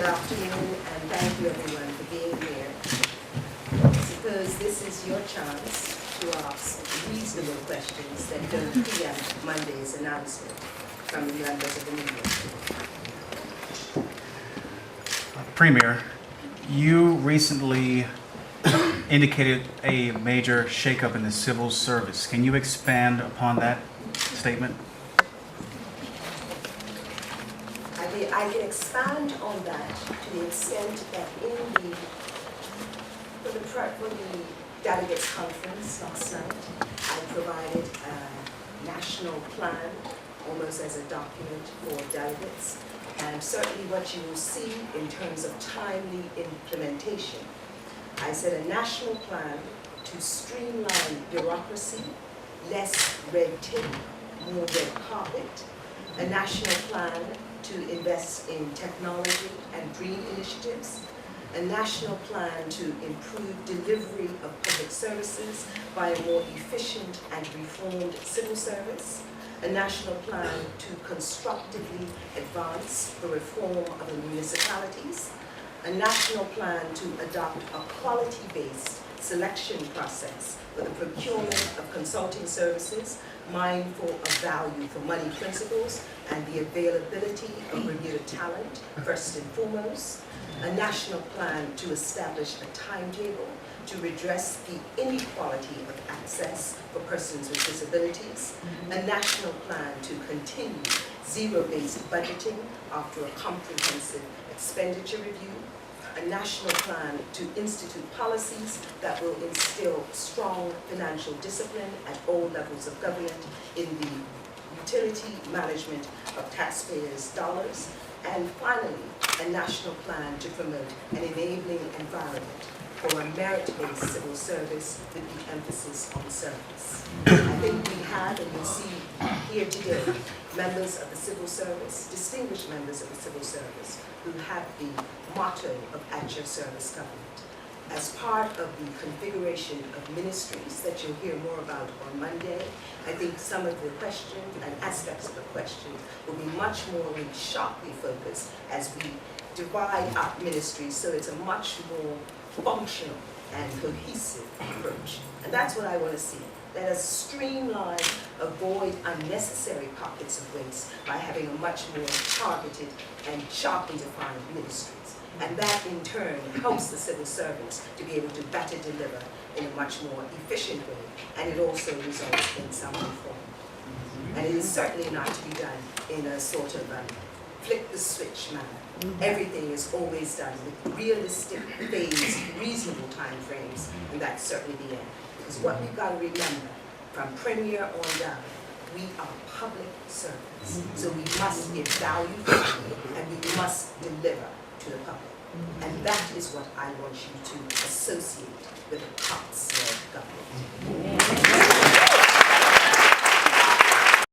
Good afternoon, and thank you everyone for being here. I suppose this is your chance to ask reasonable questions that don't preempt Monday's announcement from the members of the media. Premier, you recently indicated a major shakeup in the civil service. Can you expand upon that statement? I can expand on that to the extent that for the delegates conference last night, I provided a national plan, almost as a document for delegates, and certainly what you will see in terms of timely implementation. I said a national plan to streamline bureaucracy, less red tape, more red carpet, a national plan to invest in technology and green initiatives, a national plan to improve delivery of public services by a more efficient and reformed civil service, a national plan to constructively advance the reform of the municipalities, a national plan to adopt a quality-based selection process for the procurement of consulting services, mindful of value for money principles and the availability of Bermuda talent, first and foremost, a national plan to establish a timetable to redress the inequality of access for persons with disabilities, a national plan to continue zero-based budgeting after a comprehensive expenditure review, a national plan to institute policies that will instill strong financial discipline at all levels of government in the utility management of taxpayers' dollars, and finally, a national plan to promote an enabling environment for a merit-based civil service with the emphasis on service. I think we have, and you'll see here today, members of the civil service, distinguished members of the civil service, who have the motto of at your service government. As part of the configuration of ministries that you'll hear more about on Monday, I think some of the questions and aspects of the questions will be much more sharply focused as we divide up ministries so it's a much more functional and cohesive approach. And that's what I want to see. Let us streamline, avoid unnecessary pockets of waste by having a much more targeted and sharply defined ministries. And that in turn helps the civil servants to be able to better deliver in a much more efficient way. And it also results in some reform. And it is certainly not to be done in a sort of flick the switch manner. Everything is always done with realistic, phased, reasonable time frames, and that's certainly the end. Because what we've got to remember, from Premier on down, we are public servants. So we must give value and we must deliver to the public. And that is what I want you to associate